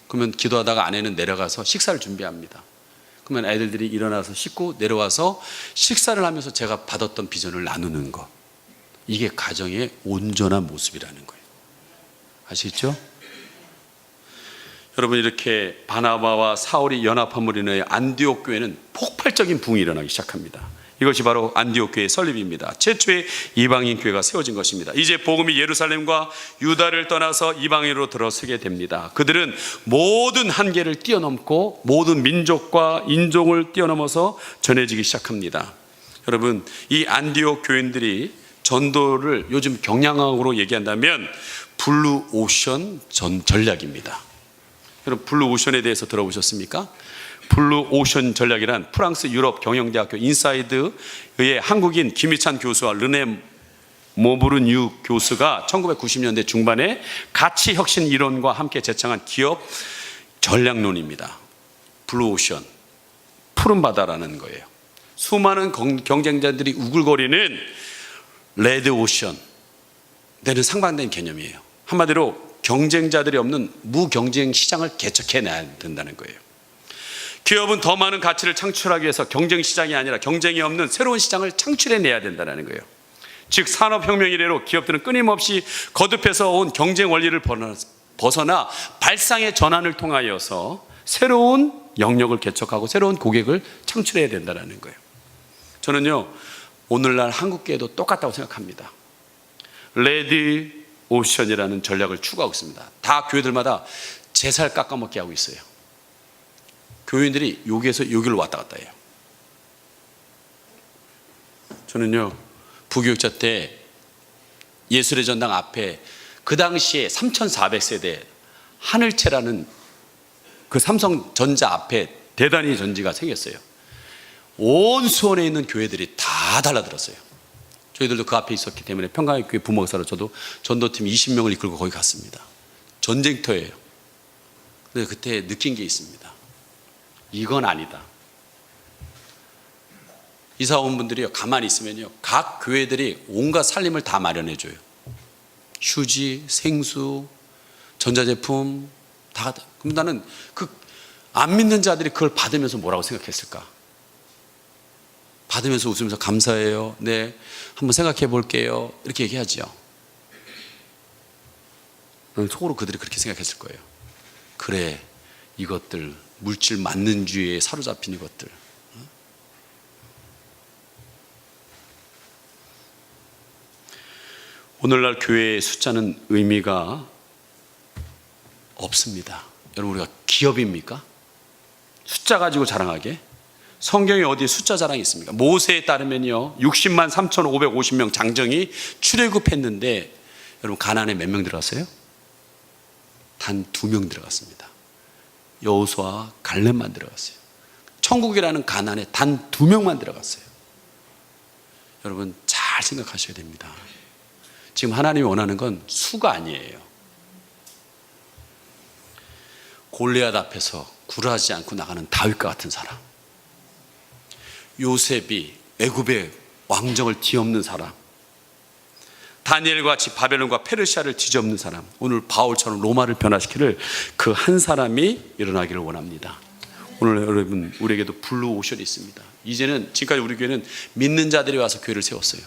Speaker 1: 그러면 기도하다가 아내는 내려가서 식사를 준비합니다. 그러면 애들이 일어나서 씻고 내려와서 식사를 하면서 제가 받았던 비전을 나누는 것, 이게 가정의 온전한 모습이라는 거예요. 아시겠죠? 여러분, 이렇게 바나바와 사울이 연합함으로 인해 안디옥 교회는 폭발적인 부흥이 일어나기 시작합니다. 이것이 바로 안디옥 교회의 설립입니다. 최초의 이방인 교회가 세워진 것입니다. 이제 복음이 예루살렘과 유다를 떠나서 이방인으로 들어서게 됩니다. 그들은 모든 한계를 뛰어넘고 모든 민족과 인종을 뛰어넘어서 전해지기 시작합니다. 여러분, 이 안디옥 교인들이 전도를 요즘 경량학으로 얘기한다면 블루 오션 전략입니다. 여러분, 블루 오션에 대해서 들어보셨습니까? 블루 오션 전략이란 프랑스 유럽 경영대학교 인사이드의 한국인 김희찬 교수와 르네 모브르뉴 교수가 1990년대 중반에 가치 혁신 이론과 함께 제창한 기업 전략론입니다. 블루 오션, 푸른 바다라는 거예요. 수많은 경쟁자들이 우글거리는 레드 오션, 내는 상반된 개념이에요. 한마디로 경쟁자들이 없는 무경쟁 시장을 개척해내야 된다는 거예요. 기업은 더 많은 가치를 창출하기 위해서 경쟁 시장이 아니라 경쟁이 없는 새로운 시장을 창출해내야 된다는 거예요. 즉, 산업혁명 이래로 기업들은 끊임없이 거듭해서 온 경쟁 원리를 벗어나 발상의 전환을 통하여서 새로운 영역을 개척하고 새로운 고객을 창출해야 된다는 거예요. 저는요, 오늘날 한국계에도 똑같다고 생각합니다. 레드 오션이라는 전략을 추구하고 있습니다. 다 교회들마다 제 살 깎아먹게 하고 있어요. 교인들이 여기에서 여기로 왔다 갔다 해요. 저는요, 부교육자 때 예술의 전당 앞에 그 당시에 3,400세대 하늘채라는 그 삼성전자 앞에 대단히 전지가 생겼어요. 온 수원에 있는 교회들이 다 달라들었어요. 저희들도 그 앞에 있었기 때문에 평강교회 부목사로 저도 전도팀 20명을 이끌고 거기 갔습니다. 전쟁터예요. 근데 그때 느낀 게 있습니다. 이건 아니다. 이사 온 분들이 가만히 있으면요, 각 교회들이 온갖 살림을 다 마련해줘요. 휴지, 생수, 전자제품 다. 그럼 나는 안 믿는 자들이 그걸 받으면서 뭐라고 생각했을까? 받으면서 웃으면서 감사해요. 네, 한번 생각해 볼게요. 이렇게 얘기하죠. 속으로 그들이 그렇게 생각했을 거예요. 그래, 이것들 물질 만능주의에 사로잡힌 이것들. 오늘날 교회의 숫자는 의미가 없습니다. 여러분, 우리가 기업입니까? 숫자 가지고 자랑하게? 성경에 어디에 숫자 자랑이 있습니까? 모세에 따르면요, 60만 3,550명 장정이 출애굽했는데 여러분, 가나안에 몇 명 들어갔어요? 단 2명 들어갔습니다. 여호수아와 갈렙만 들어갔어요. 천국이라는 가난에 단 2명만 들어갔어요. 여러분 잘 생각하셔야 됩니다. 지금 하나님이 원하는 건 수가 아니에요. 골리앗 앞에서 굴하지 않고 나가는 다윗과 같은 사람, 요셉이 애굽의 왕정을 뒤엎는 사람, 다니엘과 같이 바벨론과 페르시아를 뒤집는 사람, 오늘 바울처럼 로마를 변화시키는 그 한 사람이 일어나기를 원합니다. 오늘 여러분 우리에게도 블루 오션이 있습니다. 이제는 지금까지 우리 교회는 믿는 자들이 와서 교회를 세웠어요.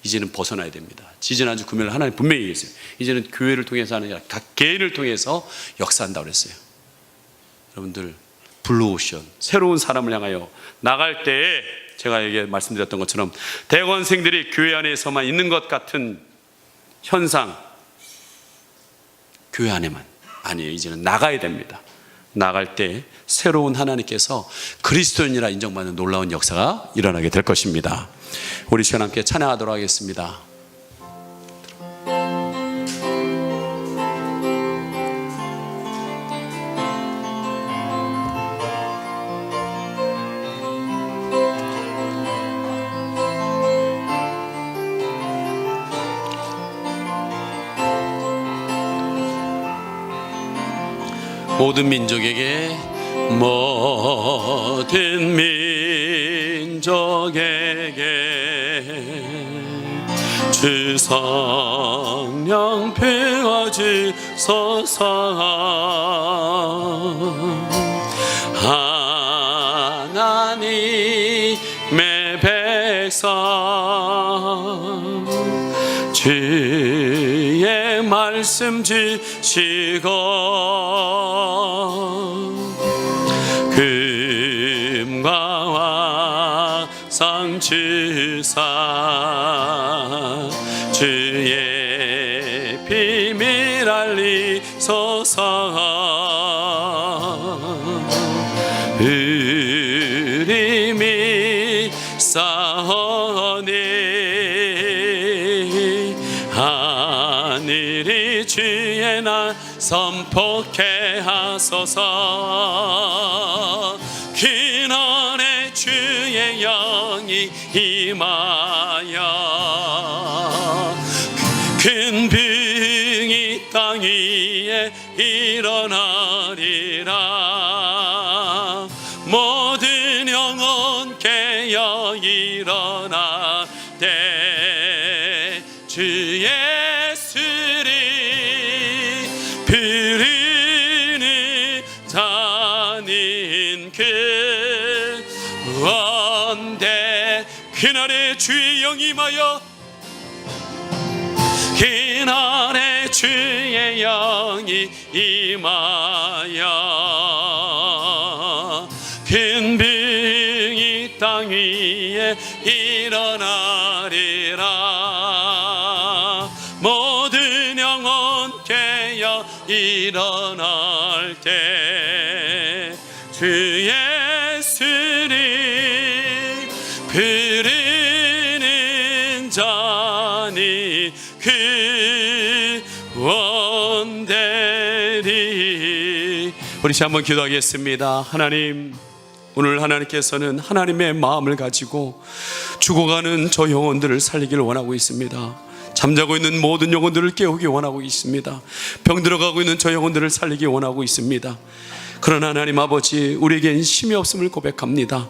Speaker 1: 이제는 벗어나야 됩니다. 지지난주 금요일 하나님 분명히 얘기했어요. 이제는 교회를 통해서 하는 게 아니라 각 개인을 통해서 역사한다고 그랬어요. 여러분들 블루 오션, 새로운 사람을 향하여 나갈 때에 제가 말씀드렸던 것처럼 대학원생들이 교회 안에서만 있는 것 같은 현상, 교회 안에만 아니에요. 이제는 나가야 됩니다. 나갈 때 새로운 하나님께서 그리스도인이라 인정받는 놀라운 역사가 일어나게 될 것입니다. 우리 시간 함께 찬양하도록 하겠습니다. 모든 민족에게 모든 민족에게 주 성령 부어주소서. 하나님의 백성 주의 말씀 주시고 금과 왕상 주사 주의 비밀 알리소서. 우리 믿사오니 하늘이 주의 날 선포케 하소서. 그날에 주의 영이 임하여 큰 병이 땅 위에 일어나리라. 모든 영혼 깨어 일어나되 주 예수를 부르는 자는 구원되. 그날에 주의 영이 임하여 그날에 주의 영이 임하여 큰 병이 땅 위에 일어나리라. 모든 영혼 깨어 일어날 때 주 예수를 부르는 자니 구원되리. 우리 한번 기도하겠습니다. 하나님, 오늘 하나님께서는 하나님의 마음을 가지고 죽어가는 저 영혼들을 살리기를 원하고 있습니다. 잠자고 있는 모든 영혼들을 깨우기 원하고 있습니다. 병들어가고 있는 저 영혼들을 살리기 원하고 있습니다. 그러나 하나님 아버지, 우리에겐 힘이 없음을 고백합니다.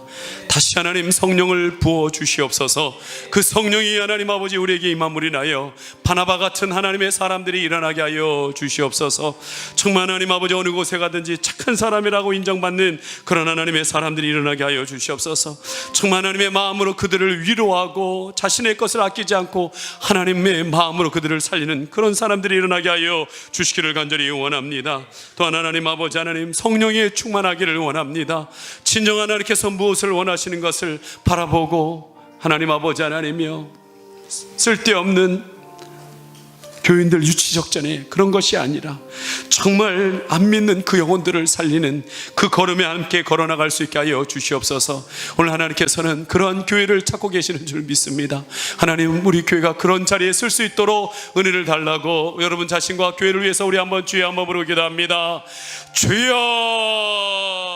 Speaker 1: 다시 하나님 성령을 부어 주시옵소서. 그 성령이 하나님 아버지 우리에게 임함으로 인하여 바나바 같은 하나님의 사람들이 일어나게 하여 주시옵소서. 정말 하나님 아버지 어느 곳에 가든지 착한 사람이라고 인정받는 그런 하나님의 사람들이 일어나게 하여 주시옵소서. 정말 하나님의 마음으로 그들을 위로하고 자신의 것을 아끼지 않고 하나님의 마음으로 그들을 살리는 그런 사람들이 일어나게 하여 주시기를 간절히 원합니다. 또한 하나님 아버지, 하나님 성령에 충만하기를 원합니다. 진정한 하나님께서 무엇을 원하시는 것을 바라보고 하나님 아버지 하나님이여, 쓸데없는 교인들 유치적전에 그런 것이 아니라 정말 안 믿는 그 영혼들을 살리는 그 걸음에 함께 걸어나갈 수 있게 하여 주시옵소서. 오늘 하나님께서는 그런 교회를 찾고 계시는 줄 믿습니다. 하나님, 우리 교회가 그런 자리에 쓸 수 있도록 은혜를 달라고 여러분 자신과 교회를 위해서 우리 한번 주여 한번 부르기도 합니다. 주여.